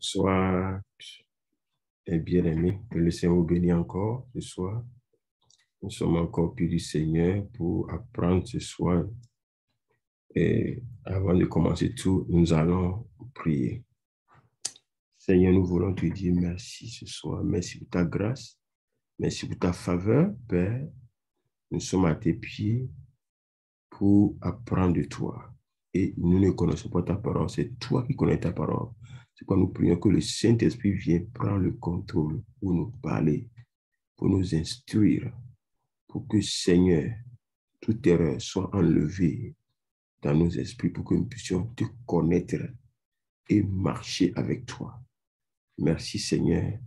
Sois bien-aimé, que le Seigneur vous bénisse encore ce soir. Nous sommes encore plus du Seigneur pour apprendre ce soir. Et avant de commencer tout, nous allons prier. Seigneur, nous voulons te dire merci ce soir. Merci pour ta grâce. Merci pour ta faveur, Père. Nous sommes à tes pieds pour apprendre de toi. Et nous ne connaissons pas ta parole. C'est toi qui connais ta parole. C'est pourquoi nous prions que le Saint-Esprit vienne prendre le contrôle pour nous parler, pour nous instruire, pour que, Seigneur, toute erreur soit enlevée dans nos esprits pour que nous puissions te connaître et marcher avec toi. Merci, Seigneur.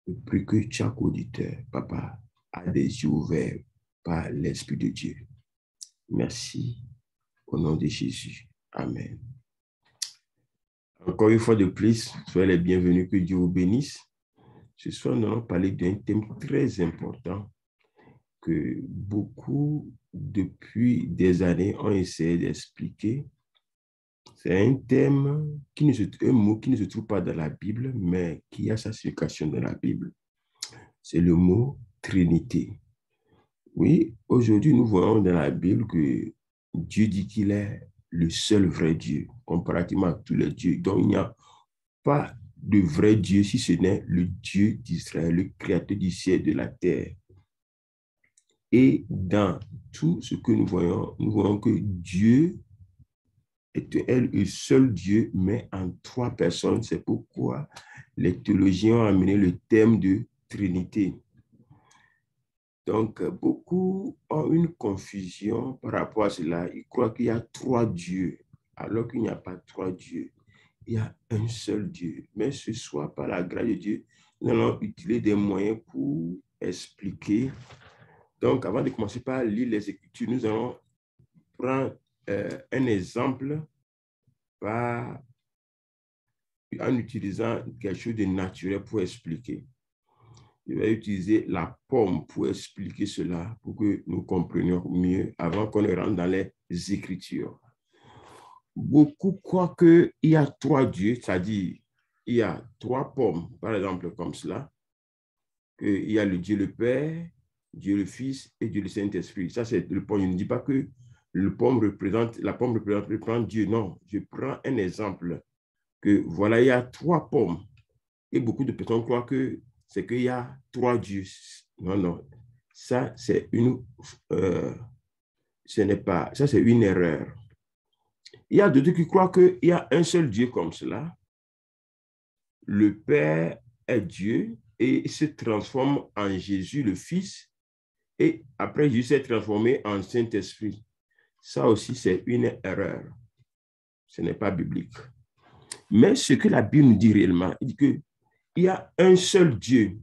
Je prie que chaque auditeur, Papa, a des yeux ouverts par l'Esprit de Dieu. Merci. Au nom de Jésus. Amen. Encore une fois de plus, soyez les bienvenus, que Dieu vous bénisse. Ce soir, nous allons parler d'un thème très important que beaucoup, depuis des années, ont essayé d'expliquer. C'est un thème, un mot qui ne se trouve pas dans la Bible, mais qui a sa signification dans la Bible. C'est le mot Trinité. Oui, aujourd'hui, nous voyons dans la Bible que Dieu dit qu'il est le seul vrai Dieu, comparativement à tous les dieux. Donc, il n'y a pas de vrai Dieu si ce n'est le Dieu d'Israël, le créateur du ciel et de la terre. Et dans tout ce que nous voyons que Dieu est le seul Dieu, mais en trois personnes. C'est pourquoi les théologiens ont amené le thème de Trinité. Donc, beaucoup ont une confusion par rapport à cela. Ils croient qu'il y a trois dieux, alors qu'il n'y a pas trois dieux. Il y a un seul Dieu. Mais ce soir, par la grâce de Dieu, nous allons utiliser des moyens pour expliquer. Donc, avant de commencer par lire les Écritures, nous allons prendre un exemple en utilisant quelque chose de naturel pour expliquer. Je vais utiliser la pomme pour expliquer cela, pour que nous comprenions mieux avant qu'on ne rentre dans les Écritures. Beaucoup croient qu'il y a trois dieux, c'est-à-dire il y a trois pommes, par exemple comme cela. Il y a le Dieu le Père, Dieu le Fils et Dieu le Saint-Esprit. Ça, c'est le pomme. Je ne dis pas que la pomme représente Dieu. Non, je prends un exemple. Que voilà, il y a trois pommes. Et beaucoup de personnes croient que c'est qu'il y a trois dieux. Non, non. Ça, c'est une erreur. Il y a d'autres qui croient qu'il y a un seul Dieu comme cela. Le Père est Dieu et il se transforme en Jésus, le Fils. Et après, Jésus s'est transformé en Saint-Esprit. Ça aussi, c'est une erreur. Ce n'est pas biblique. Mais ce que la Bible nous dit réellement, il dit qu'il y a un seul Dieu.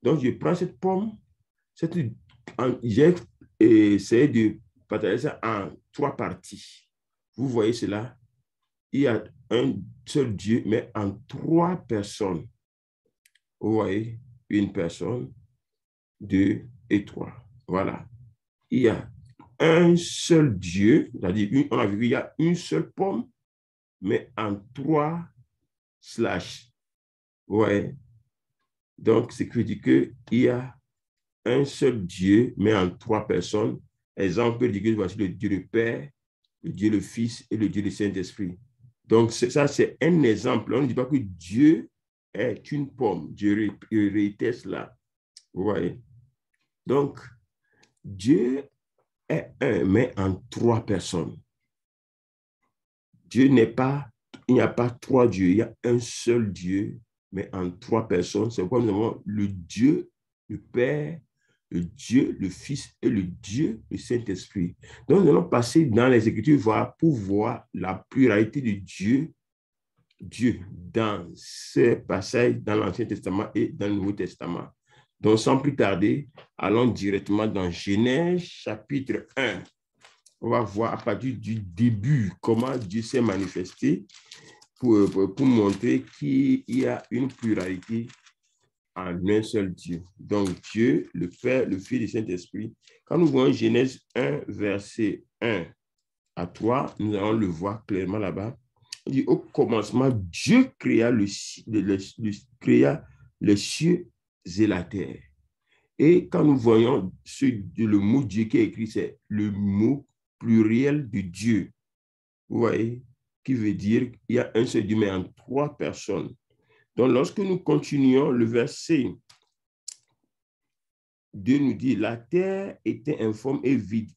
Donc, je prends cette pomme, j'ai essayé de partager ça en trois parties. Vous voyez cela? Il y a un seul Dieu, mais en trois personnes. Vous voyez? Une personne, deux et trois. Voilà. Il y a un seul Dieu, c'est-à-dire, on a vu qu'il y a une seule pomme, mais en trois slash. Vous voyez? Donc, ce qui veut dire qu'il y a un seul Dieu, mais en trois personnes. Exemple, voici le Dieu le Père, le Dieu le Fils et le Dieu le Saint-Esprit. Donc, ça, c'est un exemple. On ne dit pas que Dieu est une pomme. Dieu réitère cela. Vous voyez? Donc, Dieu est un, mais en trois personnes. Il n'y a pas trois dieux. Il y a un seul Dieu, mais en trois personnes. C'est pourquoi nous avons le Dieu, le Père, le Dieu, le Fils et le Dieu, le Saint-Esprit. Donc, nous allons passer dans les Écritures pour voir la pluralité de Dieu dans ces passages dans l'Ancien Testament et dans le Nouveau Testament. Donc, sans plus tarder, allons directement dans Genèse chapitre 1. On va voir à partir du début comment Dieu s'est manifesté pour montrer qu'il y a une pluralité en un seul Dieu. Donc, Dieu, le Père, le Fils et le Saint-Esprit. Quand nous voyons Genèse 1, verset 1 à 3, nous allons le voir clairement là-bas. On dit au commencement, Dieu créa créa les cieux et la terre. Et quand nous voyons le mot Dieu qui est écrit, c'est le mot pluriel de Dieu. Vous voyez, qui veut dire qu'il y a un seul Dieu, mais en trois personnes. Donc, lorsque nous continuons, le verset 2 nous dit, la terre était informe et vide.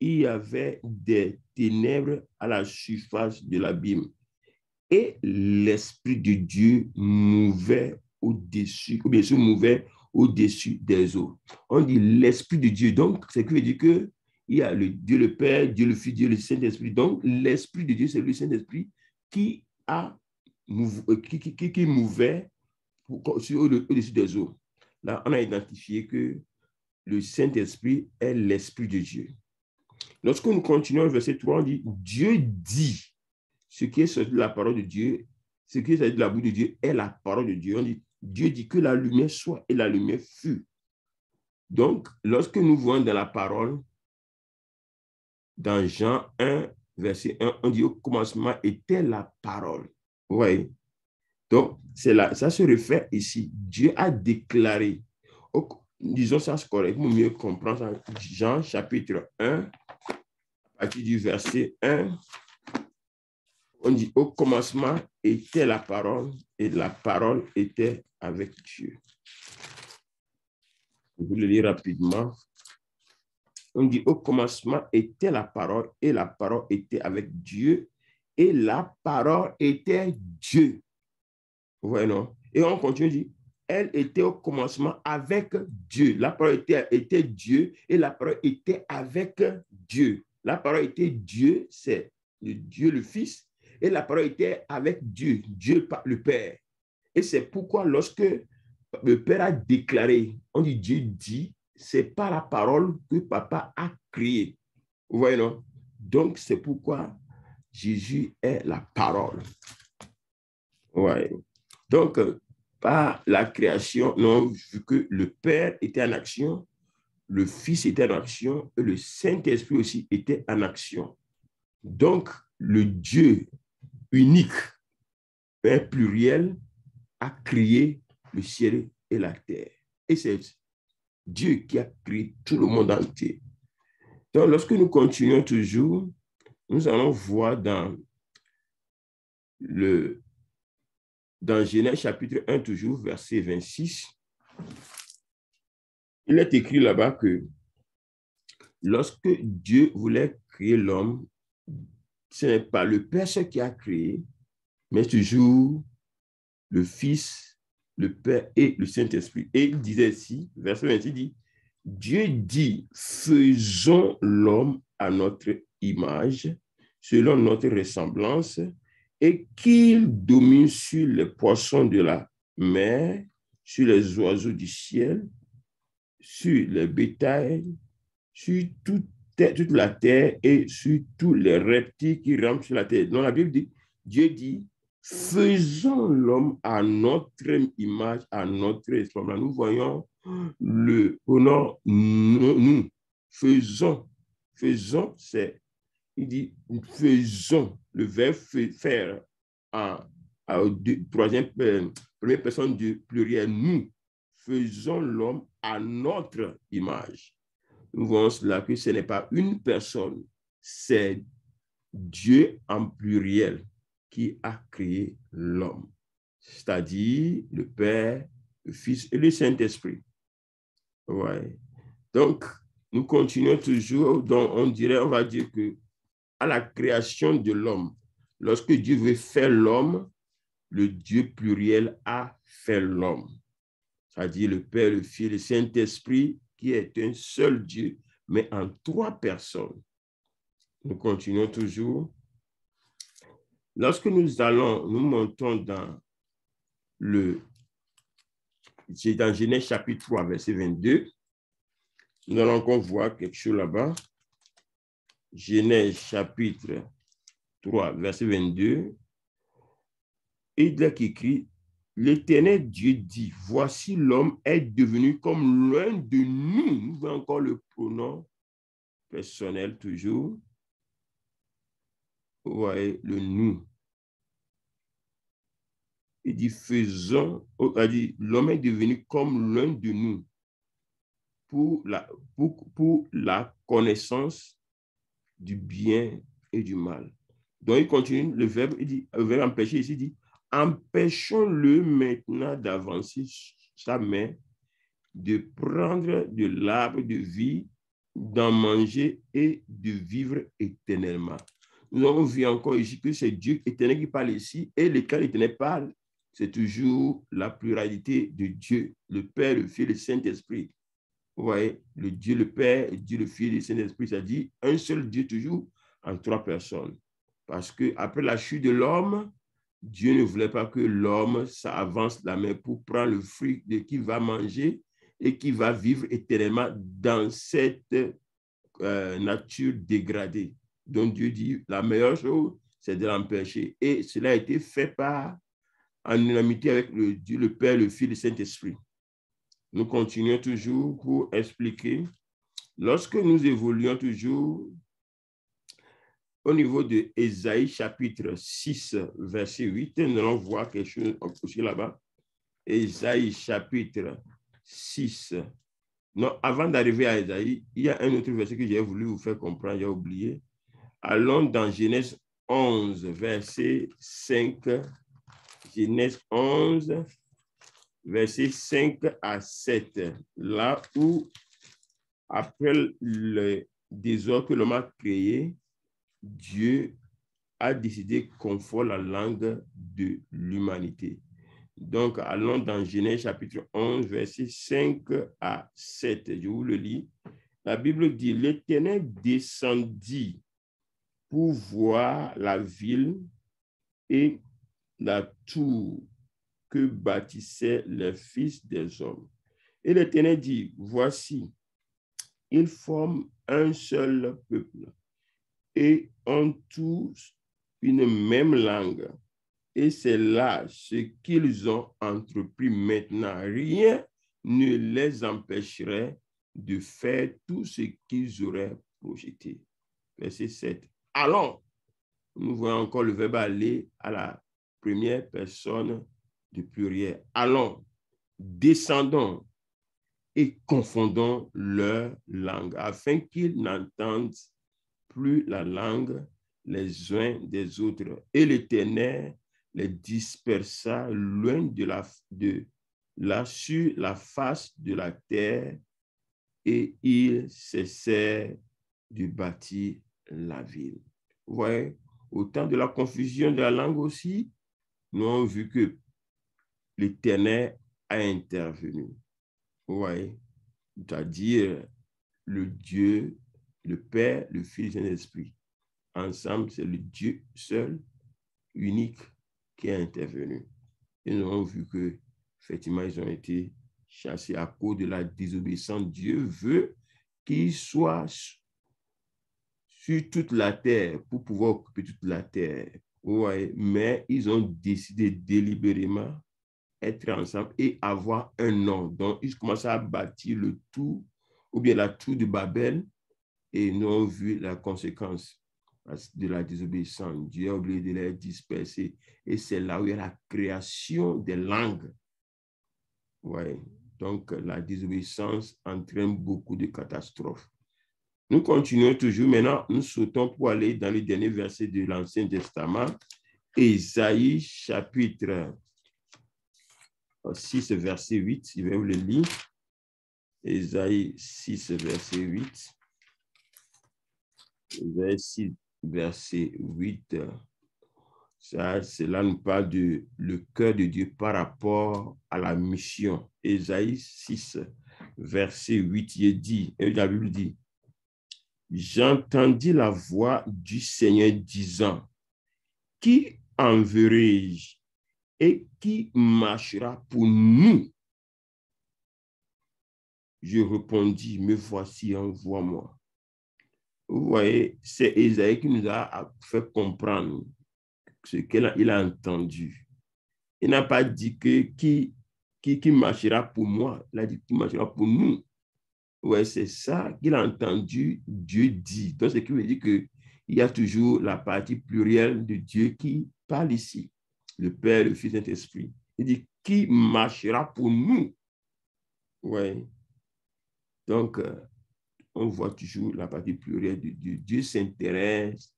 Il y avait des ténèbres à la surface de l'abîme. Et l'Esprit de Dieu mouvait au-dessus, ou bien se mouvait au-dessus des eaux. On dit l'Esprit de Dieu. Donc, c'est ce qui veut dire que il y a le Dieu le Père, Dieu le Fils, Dieu le Saint-Esprit. Donc, l'Esprit de Dieu, c'est le Saint-Esprit qui mouvait au-dessus des eaux. Là, on a identifié que le Saint-Esprit est l'Esprit de Dieu. Lorsque nous continuons le verset 3, on dit, Dieu dit, ce qui est sorti de la parole de Dieu, ce qui est sorti de la bouche de Dieu est la parole de Dieu. On dit, Dieu dit que la lumière soit et la lumière fut. Donc, lorsque nous voyons dans la parole, dans Jean 1, verset 1, on dit au commencement était la parole. Vous voyez? Donc, ça se réfère ici. Dieu a déclaré, disons ça c'est correct, pour mieux comprendre ça. Jean chapitre 1, à partir du verset 1, on dit au commencement était la parole et la parole était avec Dieu. Je vais le lire rapidement. On dit au commencement était la parole et la parole était avec Dieu et la parole était Dieu. Vous voyez, non? Et on continue, dit, elle était au commencement avec Dieu. La parole était Dieu et la parole était avec Dieu. La parole était Dieu, c'est Dieu le Fils, et la parole était avec Dieu, Dieu le Père. Et c'est pourquoi lorsque le Père a déclaré, on dit Dieu dit, c'est pas la parole que Papa a créée. Vous voyez, non? Donc, c'est pourquoi Jésus est la parole. Ouais. Donc, par la création, nous avons vu que le Père était en action, le Fils était en action et le Saint-Esprit aussi était en action. Donc, le Dieu unique, Père pluriel, a créé le ciel et la terre. Et c'est Dieu qui a créé tout le monde entier. Donc, lorsque nous continuons toujours, nous allons voir dans Genèse chapitre 1, toujours, verset 26, il est écrit là-bas que lorsque Dieu voulait créer l'homme, ce n'est pas le Père qui a créé, mais toujours le Fils, le Père et le Saint-Esprit. Et il disait ici, verset 26 dit, Dieu dit, faisons l'homme à notre image, selon notre ressemblance, et qu'il domine sur les poissons de la mer, sur les oiseaux du ciel, sur les bétails, sur toute la terre et sur tous les reptiles qui rampent sur la terre. Dans la Bible dit, Dieu dit, faisons l'homme à notre image, à notre ressemblance. Nous voyons le pronom nous. Faisons. Faisons, c'est, il dit, faisons. Le verbe faire troisième, première personne du pluriel, nous. Faisons l'homme à notre image. Nous voyons cela que ce n'est pas une personne, c'est Dieu en pluriel qui a créé l'homme, c'est-à-dire le Père, le Fils et le Saint-Esprit. Ouais. Donc, nous continuons toujours, donc on va dire que à la création de l'homme, lorsque Dieu veut faire l'homme, le Dieu pluriel a fait l'homme, c'est-à-dire le Père, le Fils et le Saint-Esprit, qui est un seul Dieu, mais en trois personnes. Nous continuons toujours. Lorsque nous montons dans Genèse chapitre 3, verset 22, nous allons encore voir quelque chose là-bas. Genèse chapitre 3, verset 22, il est écrit, l'Éternel Dieu dit, voici l'homme est devenu comme l'un de nous. Nous voyons encore le pronom personnel toujours. Vous voyez, le nous. il dit, faisons, l'homme est devenu comme l'un de nous pour la connaissance du bien et du mal. Donc, il continue, le verbe empêcher ici, il dit, empêchons-le maintenant d'avancer sa main, de prendre de l'arbre de vie, d'en manger et de vivre éternellement. Nous avons vu encore ici que c'est Dieu éternel qui parle ici, et lequel éternel parle, c'est toujours la pluralité de Dieu, le Père, le Fils, le Saint-Esprit. Vous voyez, le Dieu le Père, Dieu le Fils et le Saint-Esprit, ça dit un seul Dieu toujours en trois personnes. Parce qu'après la chute de l'homme, Dieu ne voulait pas que l'homme s'avance la main pour prendre le fruit de qui va manger et qui va vivre éternellement dans cette nature dégradée. Donc Dieu dit, la meilleure chose, c'est de l'empêcher. Et cela a été fait en unanimité avec le Dieu, le Père, le Fils et le Saint-Esprit. Nous continuons toujours pour expliquer. Lorsque nous évoluons toujours au niveau de Ésaïe chapitre 6, verset 8, nous allons voir quelque chose aussi là-bas. Ésaïe chapitre 6. Non, avant d'arriver à Ésaïe, il y a un autre verset que j'ai voulu vous faire comprendre, j'ai oublié. Allons dans Genèse 11, verset 5. Genèse 11, verset 5 à 7. Là où, après le désordre que l'homme a créé, Dieu a décidé qu'on fasse la langue de l'humanité. Donc, allons dans Genèse chapitre 11, verset 5 à 7. Je vous le lis. La Bible dit, l'Éternel descendit pour voir la ville et la tour que bâtissaient les fils des hommes. Et l'Éternel dit, voici, ils forment un seul peuple et ont tous une même langue. Et c'est là ce qu'ils ont entrepris maintenant. Rien ne les empêcherait de faire tout ce qu'ils auraient projeté. Verset 7. Allons, nous voyons encore le verbe aller à la première personne du pluriel. Allons, descendons et confondons leur langue afin qu'ils n'entendent plus la langue les uns des autres. Et l'Éternel les dispersa loin sur la face de la terre, et ils cessèrent de bâtir la ville. Vous voyez, au temps de la confusion de la langue aussi, nous avons vu que l'Éternel a intervenu. Vous voyez, c'est-à-dire le Dieu, le Père, le Fils et l'Esprit. Ensemble, c'est le Dieu seul, unique, qui a intervenu. Et nous avons vu que, effectivement, ils ont été chassés à cause de la désobéissance. Dieu veut qu'ils soient sur toute la terre pour pouvoir occuper toute la terre. Ouais, mais ils ont décidé délibérément être ensemble et avoir un nom. Donc, ils commencent à bâtir le tout, ou bien la tour de Babel, et nous avons vu la conséquence de la désobéissance. Dieu a oublié de les disperser. Et c'est là où il y a la création des langues. Ouais. Donc, la désobéissance entraîne beaucoup de catastrophes. Nous continuons toujours. Maintenant, nous sautons pour aller dans les derniers versets de l'Ancien Testament. Ésaïe, chapitre 6, verset 8. Je vais vous le lire. Ésaïe 6, verset 8. Ésaïe 6, verset 8. Cela nous parle de le cœur de Dieu par rapport à la mission. Ésaïe 6, verset 8, il dit, et la Bible dit, j'entendis la voix du Seigneur disant, qui enverrai-je et qui marchera pour nous? Je répondis, me voici, envoie-moi. Vous voyez, c'est Ésaïe qui nous a fait comprendre ce qu'il a entendu. Il n'a pas dit que qui marchera pour moi, il a dit qui marchera pour nous. Ouais, c'est ça qu'il a entendu Dieu dit. Donc, ce qui veut dire qu'il y a toujours la partie plurielle de Dieu qui parle ici. le Père, le Fils, Saint-Esprit. Il dit, qui marchera pour nous? Oui. Donc, on voit toujours la partie plurielle de Dieu. Dieu s'intéresse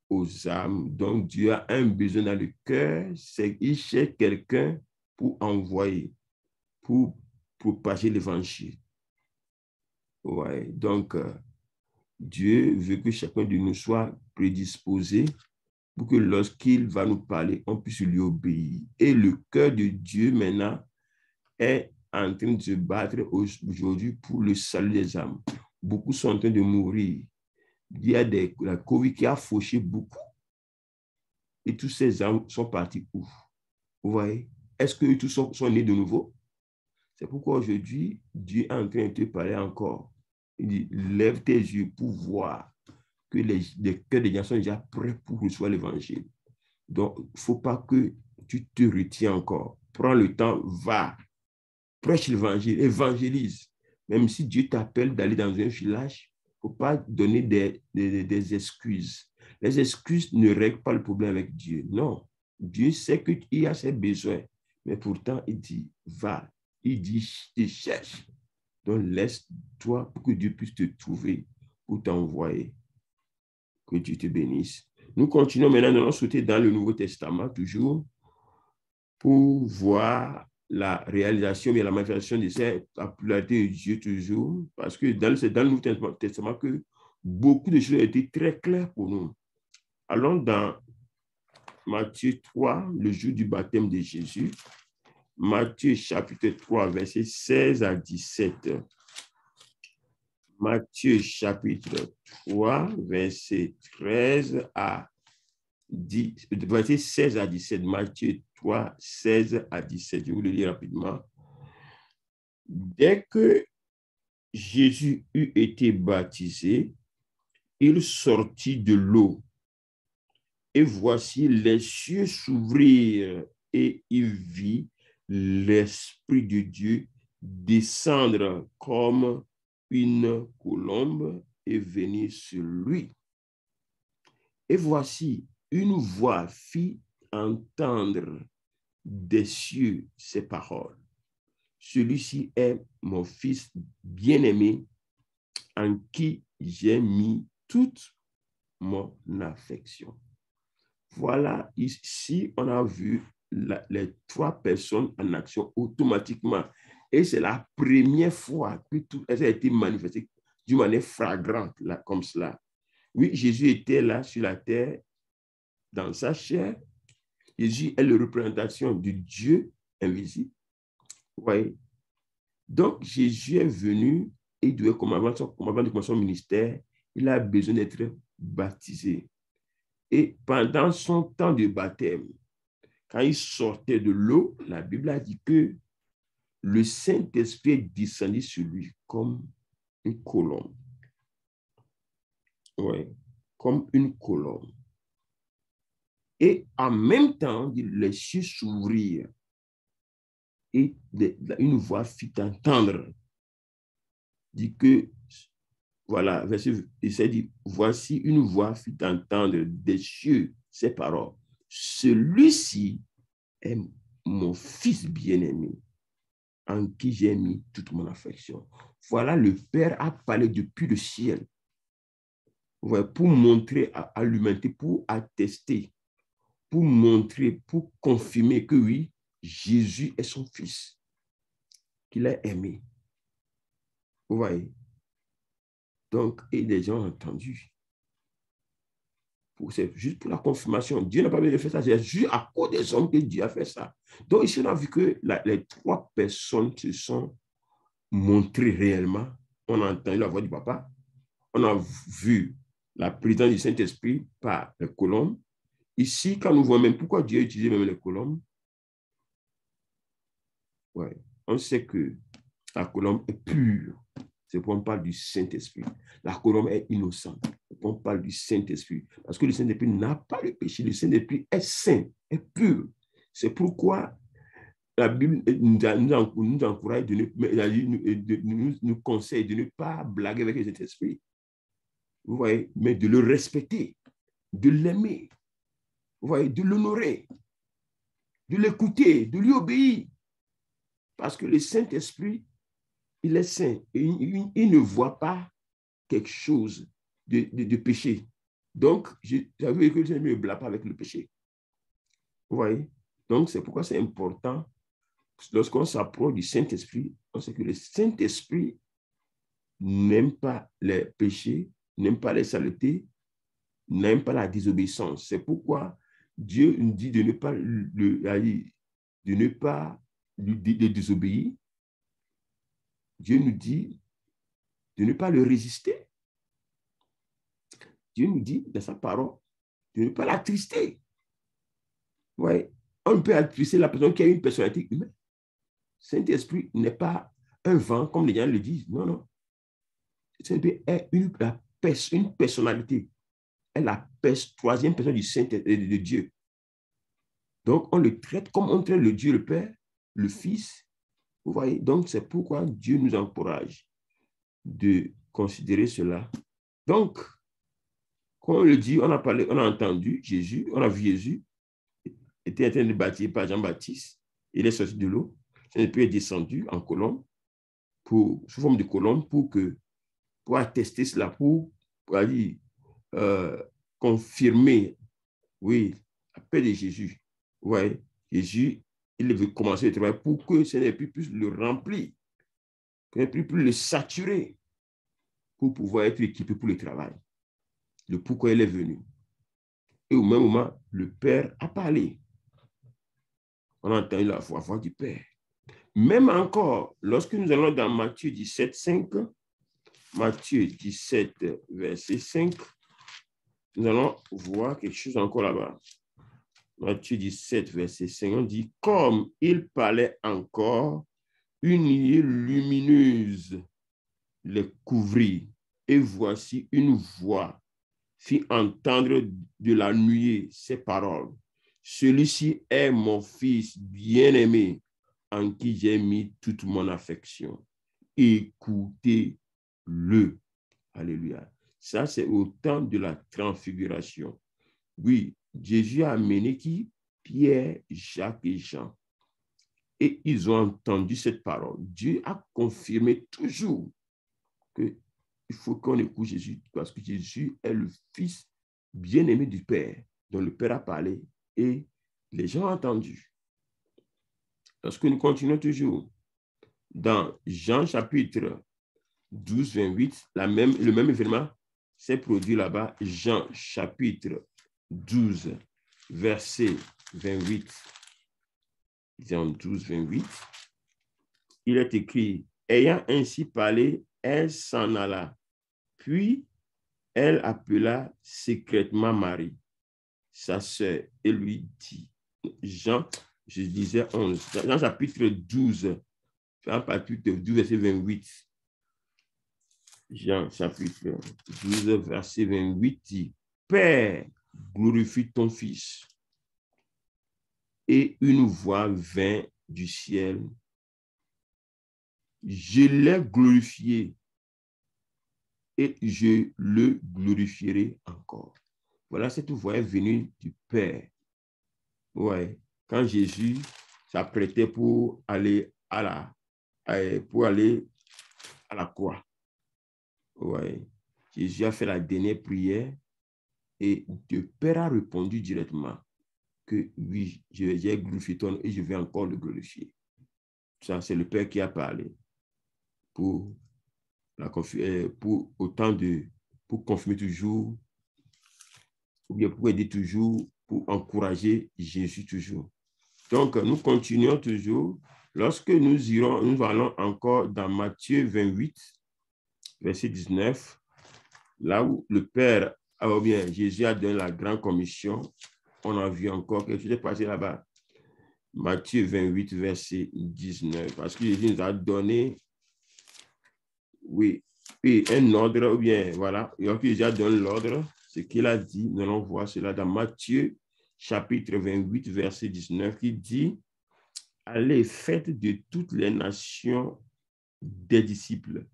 aux âmes. Donc, Dieu a un besoin dans le cœur, c'est qu'il cherche quelqu'un pour envoyer, pour propager l'évangile. Ouais. Donc, Dieu veut que chacun de nous soit prédisposé pour que lorsqu'il va nous parler, on puisse lui obéir. Et le cœur de Dieu, maintenant, est en train de se battre aujourd'hui pour le salut des âmes. Beaucoup sont en train de mourir. Il y a la Covid qui a fauché beaucoup. Et tous ces âmes sont partis où? Vous voyez? Est-ce qu'eux tous sont nés de nouveau? C'est pourquoi aujourd'hui, Dieu est en train de te parler encore. Il dit, lève tes yeux pour voir que les cœurs des gens sont déjà prêts pour recevoir l'évangile. Donc, il ne faut pas que tu te retiens encore. Prends le temps, va, prêche l'évangile, évangélise. Même si Dieu t'appelle d'aller dans un village, il ne faut pas donner des excuses. Les excuses ne règlent pas le problème avec Dieu. Non, Dieu sait qu'il a ses besoins, mais pourtant, il dit, va. Il dit, il cherche. Donc, laisse-toi pour que Dieu puisse te trouver ou t'envoyer. Que Dieu te bénisse. Nous continuons maintenant de nous sauter dans le Nouveau Testament, toujours, pour voir la réalisation et la manifestation de cette popularité de Dieu, toujours, parce que c'est dans le Nouveau Testament que beaucoup de choses ont été très claires pour nous. Allons dans Matthieu 3, le jour du baptême de Jésus. Matthieu chapitre 3, versets 16 à 17. Matthieu chapitre 3, verset 13 à 10, verset 16 à 17. Matthieu 3, 16 à 17. Je vous le lis rapidement. Dès que Jésus eut été baptisé, il sortit de l'eau. Et voici les cieux s'ouvrirent et il vit l'Esprit de Dieu descendre comme une colombe et venir sur lui. Et voici, une voix fit entendre des cieux ces paroles. Celui-ci est mon fils bien-aimé en qui j'ai mis toute mon affection. Voilà, ici, on a vu les trois personnes en action automatiquement. Et c'est la première fois que tout ça a été manifesté d'une manière flagrante, là, comme cela. Oui, Jésus était là sur la terre, dans sa chair. Jésus est la représentation de Dieu invisible. Vous voyez? Donc, Jésus est venu et il devait, comme avant de commencer son ministère, il a besoin d'être baptisé. Et pendant son temps de baptême, quand il sortait de l'eau, la Bible a dit que le Saint-Esprit est descendu sur lui comme une colombe. Oui, comme une colombe. Et en même temps, les cieux s'ouvrirent et une voix fit entendre. Dit que, voilà, verset 17 dit, voici une voix fit entendre des cieux ces paroles. Celui-ci est mon fils bien-aimé, en qui j'ai mis toute mon affection. Voilà, le Père a parlé depuis le ciel. Ouais, pour montrer à l'humanité, pour attester, pour montrer, pour confirmer que oui, Jésus est son fils, qu'il a aimé. Vous voyez? Donc, et les gens ont entendu. C'est juste pour la confirmation. Dieu n'a pas besoin de faire ça. C'est juste à cause des hommes que Dieu a fait ça. Donc, ici, on a vu que les trois personnes se sont montrées réellement. On a entendu la voix du papa. On a vu la présence du Saint-Esprit par les colombes. Ici, quand nous voyons même pourquoi Dieu a utilisé même les colombes, ouais, on sait que la colombe est pure. C'est pourquoi on parle du Saint-Esprit. La colombe est innocente. On parle du Saint-Esprit. Parce que le Saint-Esprit n'a pas le péché. Le Saint-Esprit est saint, est pur. C'est pourquoi la Bible nous encourage, nous conseille de ne pas blaguer avec le Saint-Esprit. Vous voyez, mais de le respecter, de l'aimer, vous voyez, de l'honorer. de l'écouter, de lui obéir. Parce que le Saint-Esprit, il est saint. Il ne voit pas quelque chose de péché. Donc, j'avais que le Seigneur ne me blâme pas avec le péché. Vous voyez? Donc, c'est pourquoi c'est important, lorsqu'on s'approche du Saint-Esprit, on sait que le Saint-Esprit n'aime pas les péchés, n'aime pas les saletés, n'aime pas la désobéissance. C'est pourquoi Dieu nous dit de ne pas lui désobéir. Dieu nous dit de ne pas le résister. Dieu nous dit dans sa parole de ne pas l'attrister. Ouais. On peut attrister la personne qui a une personnalité humaine. Saint-Esprit n'est pas un vent, comme les gens le disent. Non, non. Saint-Esprit est une personnalité. Elle est la troisième personne du Saint-Esprit de Dieu. Donc, on le traite comme on traite le Dieu, le Père, le Fils. Vous voyez? Donc, c'est pourquoi Dieu nous encourage de considérer cela. Donc, comme on le dit, on a parlé, on a entendu Jésus, on a vu Jésus, était en train de baptiser par Jean-Baptiste. Il est sorti de l'eau. Saint-Esprit est descendu en colombe, sous forme de colombe, pour attester cela, pour confirmer, oui, la paix de Jésus. Ouais, Jésus, il veut commencer le travail pour que Saint-Esprit puisse le remplir, que Saint-Esprit puisse le saturer pour pouvoir être équipé pour le travail. Le pourquoi il est venu. Et au même moment, le Père a parlé. On a entendu la voix du Père. Même encore, lorsque nous allons dans Matthieu 17, 5, Matthieu 17, verset 5, nous allons voir quelque chose encore là-bas. Matthieu 17, verset 5, on dit, comme il parlait encore, une nuée lumineuse les couvrit, et voici une voix fit entendre de la nuée ces paroles. Celui-ci est mon fils bien-aimé, en qui j'ai mis toute mon affection. Écoutez-le. Alléluia. Ça, c'est au temps de la transfiguration. Oui, Jésus a amené qui? Pierre, Jacques et Jean. Et ils ont entendu cette parole. Dieu a confirmé toujours qu'il faut qu'on écoute Jésus, parce que Jésus est le Fils bien-aimé du Père, dont le Père a parlé et les gens ont entendu. Lorsque nous continuons toujours dans Jean chapitre 12, 28, le même événement s'est produit là-bas. Jean chapitre 12, verset 28. Jean 12, 28. Il est écrit, ayant ainsi parlé, elle s'en alla. Puis, elle appela secrètement Marie, sa sœur, et lui dit, Jean, je disais 11, Jean chapitre 12, chapitre 12, verset 28. Jean chapitre 12, verset 28 dit, Père, glorifie ton Fils. Et une voix vint du ciel. Je l'ai glorifié et je le glorifierai encore. Voilà, cette voix est venue du Père. Ouais. Quand Jésus s'apprêtait pour aller à la croix. Ouais. Jésus a fait la dernière prière et le Père a répondu directement que oui, j'ai glorifié ton nom et je vais encore le glorifier. Ça, c'est le Père qui a parlé pour confirmer toujours, ou bien pour aider toujours, pour encourager Jésus toujours. Donc, nous continuons toujours. Lorsque nous allons encore dans Matthieu 28, verset 19, là où le Père, ou bien Jésus a donné la grande commission, on a vu encore quelque chose est passé là-bas. Matthieu 28, verset 19, parce que Jésus nous a donné, oui, un ordre, ou bien, voilà, et puis Jésus a donné l'ordre, ce qu'il a dit, nous allons voir cela dans Matthieu, chapitre 28, verset 19, qui dit, allez, faites de toutes les nations des disciples,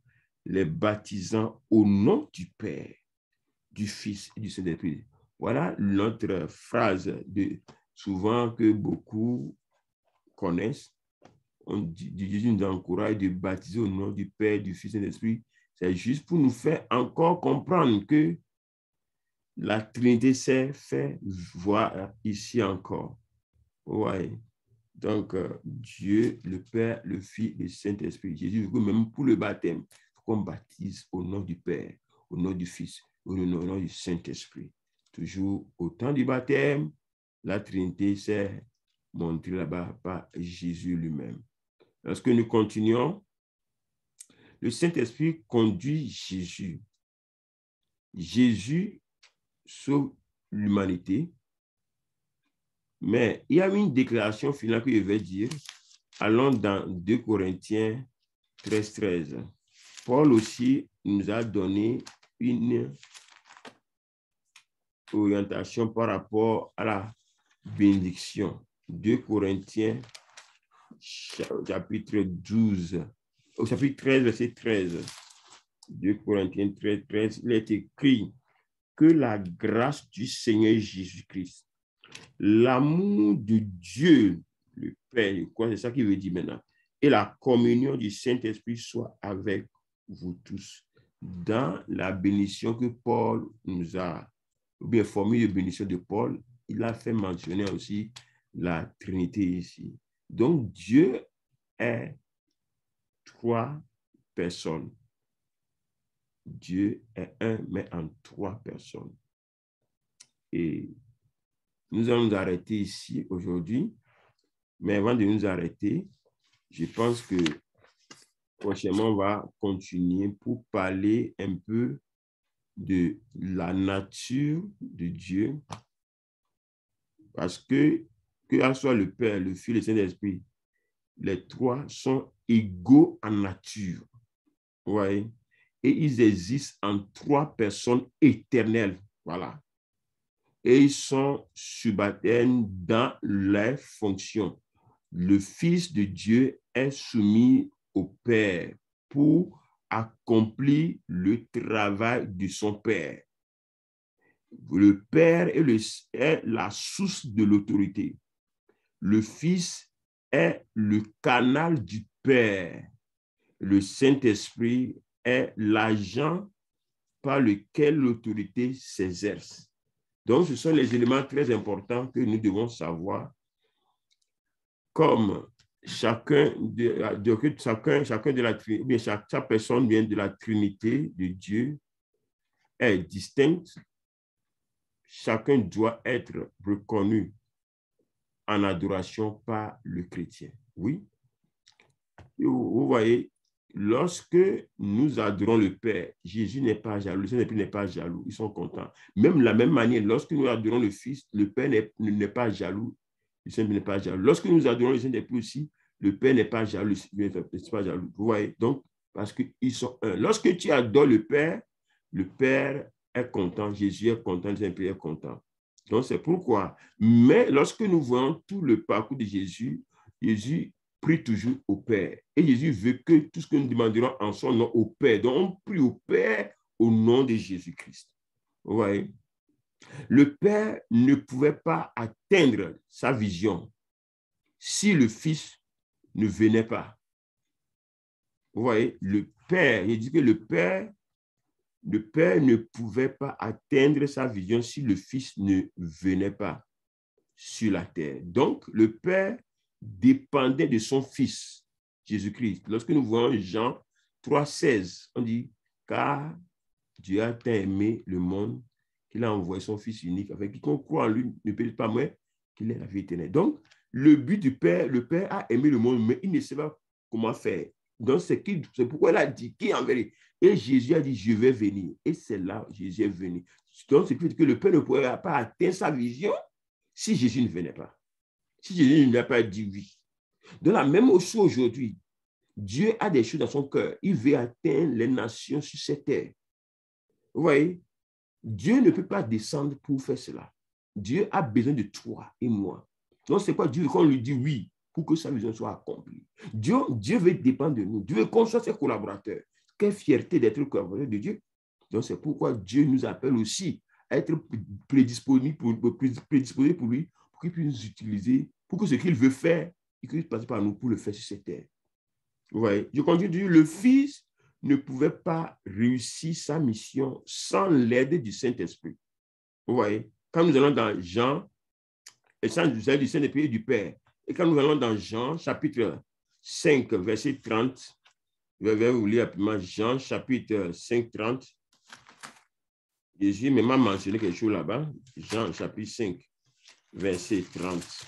les baptisant au nom du Père, du Fils et du Saint-Esprit. Voilà notre phrase souvent que beaucoup connaissent. Jésus nous encourage de baptiser au nom du Père, du Fils et de l'Esprit. C'est juste pour nous faire encore comprendre que la Trinité s'est fait voir ici encore. Ouais. Donc, Dieu, le Père, le Fils et le Saint-Esprit. Jésus, même pour le baptême, il faut qu'on baptise au nom du Père, au nom du Fils, au nom du Saint-Esprit. Toujours au temps du baptême, la Trinité s'est montrée là-bas par Jésus lui-même. Lorsque nous continuons, le Saint-Esprit conduit Jésus. Jésus sauve l'humanité. Mais il y a une déclaration finale que je vais dire. Allons dans 2 Corinthiens 13, 13. Paul aussi nous a donné une orientation par rapport à la bénédiction. 2 Corinthiens chapitre 12, au chapitre 13, verset 13. 2 Corinthiens 13, 13, il est écrit que la grâce du Seigneur Jésus-Christ, l'amour de Dieu, le Père, c'est ça qu'il veut dire maintenant, et la communion du Saint-Esprit soit avec vous tous. Dans la bénédiction que Paul nous a, ou bien formule de bénédiction de Paul, il a fait mentionner aussi la Trinité ici. Donc, Dieu est 3 personnes. Dieu est un, mais en 3 personnes. Et nous allons nous arrêter ici aujourd'hui. Mais avant de nous arrêter, je pense que prochainement, on va continuer pour parler un peu de la nature de Dieu. Parce que soit le Père, le Fils et le Saint-Esprit, les 3 sont égaux en nature. Vous voyez? Et ils existent en 3 personnes éternelles. Voilà. Et ils sont subalternes dans leurs fonctions. Le Fils de Dieu est soumis au Père pour accomplir le travail de son Père. Le Père est la source de l'autorité. Le Fils est le canal du Père. Le Saint-Esprit est l'agent par lequel l'autorité s'exerce. Donc, ce sont les éléments très importants que nous devons savoir. Comme chaque personne vient de la Trinité de Dieu est distincte, chacun doit être reconnu en adoration par le chrétien. Oui. Vous voyez, lorsque nous adorons le Père, Jésus n'est pas jaloux, le Saint-Esprit n'est pas jaloux, ils sont contents. Même de la même manière, lorsque nous adorons le Fils, le Père n'est pas jaloux, le Saint-Esprit n'est pas jaloux. Lorsque nous adorons le Saint-Esprit aussi, le Père n'est pas jaloux, le Saint-Esprit n'est pas jaloux. Vous voyez, donc, parce qu'ils sont un. Lorsque tu adores le Père est content, Jésus est content, le Saint-Esprit est content. Donc, c'est pourquoi. Mais lorsque nous voyons tout le parcours de Jésus, Jésus prie toujours au Père. Et Jésus veut que tout ce que nous demanderons en son nom au Père. Donc, on prie au Père au nom de Jésus-Christ. Vous voyez? Le Père ne pouvait pas atteindre sa vision si le Fils ne venait pas. Vous voyez? Le Père, il dit que le Père ne pouvait pas atteindre sa vision si le Fils ne venait pas sur la terre. Donc, le Père dépendait de son Fils, Jésus-Christ. Lorsque nous voyons Jean 3,16, on dit, car Dieu a tant aimé le monde qu'il a envoyé son Fils unique, afin que quiconque croit en lui ne périsse pas moins qu'il ait la vie éternelle. Donc, le but du Père, le Père a aimé le monde, mais il ne sait pas comment faire. Donc, c'est pourquoi il a dit qui enverrait. Et Jésus a dit, je vais venir. Et c'est là que Jésus est venu. Donc, c'est que le Père ne pourrait pas atteindre sa vision si Jésus ne venait pas. Si Jésus ne l'a pas dit oui. De la même chose aujourd'hui, Dieu a des choses dans son cœur. Il veut atteindre les nations sur cette terre. Vous voyez, Dieu ne peut pas descendre pour faire cela. Dieu a besoin de toi et moi. Donc, c'est quoi Dieu qu'on lui dit oui pour que sa vision soit accomplie. Dieu veut dépendre de nous. Dieu veut qu'on soit ses collaborateurs. Quelle fierté d'être collaborateur de Dieu. Donc, c'est pourquoi Dieu nous appelle aussi à être prédisposés pour lui, pour qu'il puisse nous utiliser, pour que ce qu'il veut faire Christ passe par nous pour le faire sur cette terre. Vous voyez, je continue de dire, le Fils ne pouvait pas réussir sa mission sans l'aide du Saint-Esprit. Vous voyez, quand nous allons dans Jean, et sans l'aide du Saint-Esprit et du Père, et quand nous allons dans Jean, chapitre 5, verset 30, je vais vous lire rapidement Jean, chapitre 5, 30. Jésus m'a mentionné quelque chose là-bas. Jean, chapitre 5, verset 30.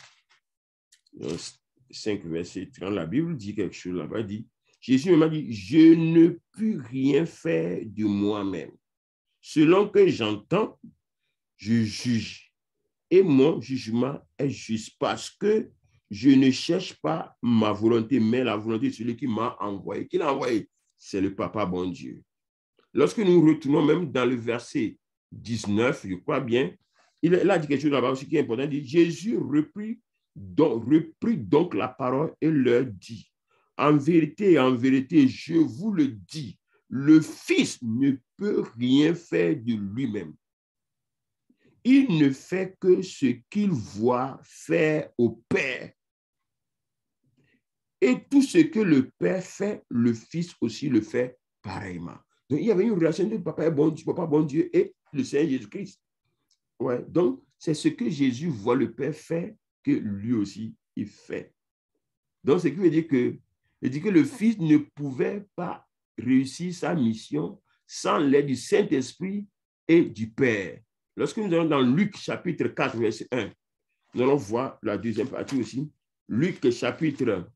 5, verset 30, la Bible dit quelque chose là-bas. Il dit, Jésus m'a dit, je ne puis rien faire de moi-même. Selon que j'entends, je juge. Et mon jugement est juste parce que je ne cherche pas ma volonté, mais la volonté de celui qui m'a envoyé. Qui l'a envoyé? C'est le Papa bon Dieu. Lorsque nous retournons même dans le verset 19, je crois bien, il a dit quelque chose là-bas aussi qui est important. Il dit, Jésus reprit donc la parole et leur dit, en vérité, je vous le dis, le Fils ne peut rien faire de lui-même. Il ne fait que ce qu'il voit faire au Père. Et tout ce que le Père fait, le Fils aussi le fait pareillement. Donc, il y avait une relation de Papa bon Dieu et le Seigneur Jésus-Christ. Ouais. Donc, c'est ce que Jésus voit le Père faire que lui aussi, il fait. Donc, ce qui veut dire que le Fils ne pouvait pas réussir sa mission sans l'aide du Saint-Esprit et du Père. Lorsque nous allons dans Luc, chapitre 4, verset 1, nous allons voir la deuxième partie aussi. Luc, chapitre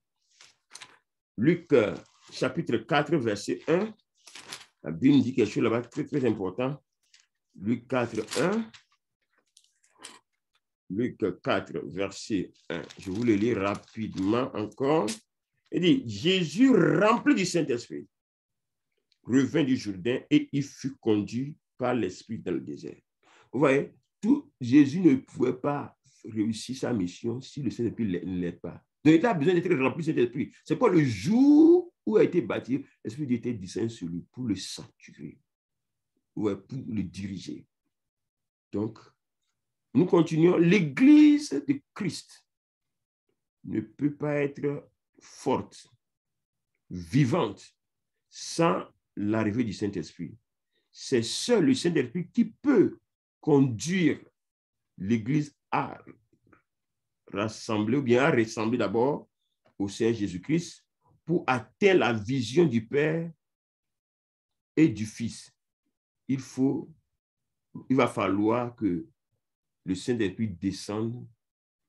4, verset 1, la Bible dit quelque chose là-bas très, très important. Luc 4, 1. Luc 4, verset 1. Je vous le lis rapidement encore. Il dit, Jésus, rempli du Saint-Esprit, revint du Jourdain et il fut conduit par l'Esprit dans le désert. Vous voyez, Jésus ne pouvait pas réussir sa mission si le Saint-Esprit ne l'aide pas. Donc, il a besoin d'être rempli du Saint-Esprit. Ce n'est pas le jour où a été bâti, l'Esprit était descendu sur lui pour le saturer, pour le diriger. Donc, nous continuons. L'Église de Christ ne peut pas être forte, vivante, sans l'arrivée du Saint-Esprit. C'est seul le Saint-Esprit qui peut conduire l'Église à rassembler ou bien à ressembler d'abord au Seigneur Jésus-Christ pour atteindre la vision du Père et du Fils. Il va falloir que le Saint-Esprit descende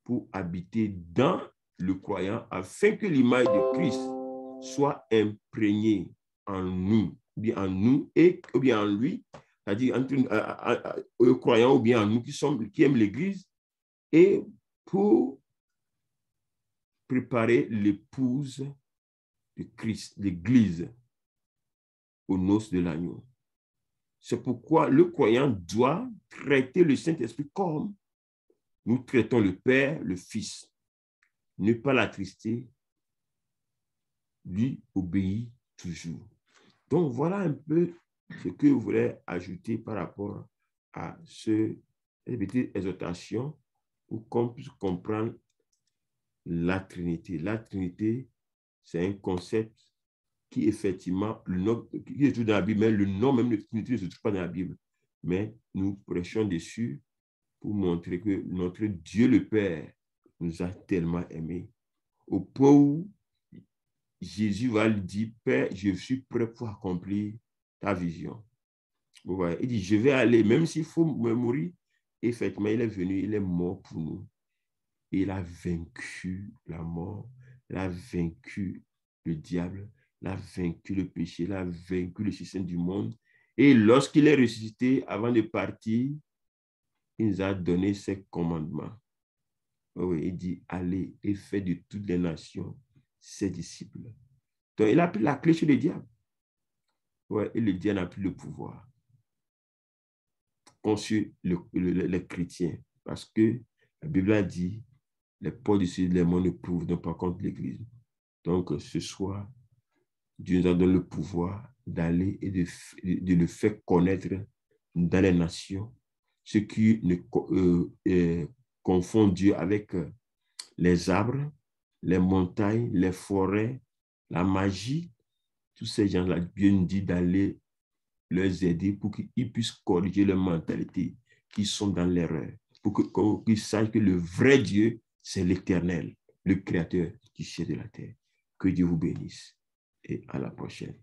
pour habiter dans le croyant afin que l'image de Christ soit imprégnée en nous, ou bien en nous ou bien en lui, c'est-à-dire entre le croyant ou bien en nous qui aiment l'Église, et pour préparer l'épouse de Christ, l'Église, aux noces de l'agneau. C'est pourquoi le croyant doit traiter le Saint-Esprit comme nous traitons le Père, le Fils. Ne pas l'attrister, lui obéit toujours. Donc, voilà un peu ce que je voulais ajouter par rapport à cette petite exhortation pour qu'on puisse comprendre la Trinité. La Trinité, c'est un concept qui, effectivement, qui est tout dans la Bible, mais le nom même de Trinité ne se trouve pas dans la Bible. Mais nous prêchons dessus pour montrer que notre Dieu le Père nous a tellement aimés, au point où Jésus va lui dire, Père, je suis prêt pour accomplir ta vision. Vous voyez, il dit, je vais aller, même s'il faut me mourir. Effectivement, il est venu, il est mort pour nous. Il a vaincu la mort, il a vaincu le diable, il a vaincu le péché, il a vaincu le système du monde. Et lorsqu'il est ressuscité, avant de partir, il nous a donné ses commandements. Oui, il dit, allez et faites de toutes les nations ses disciples. Donc, il a pris la clé sur le diable. Ouais, et le diable n'a plus le pouvoir contre les chrétiens. Parce que la Bible a dit, les portes du monde ne prouvent pas contre l'Église. Donc, ce soir, Dieu nous a donné le pouvoir d'aller et de le faire connaître dans les nations, ce qui ne confond Dieu avec les arbres, les montagnes, les forêts, la magie, tous ces gens-là, Dieu nous dit d'aller les aider pour qu'ils puissent corriger leur mentalité, qu'ils sont dans l'erreur, pour qu'ils sachent que le vrai Dieu, c'est l'Éternel, le Créateur du ciel et de la terre. Que Dieu vous bénisse et à la prochaine.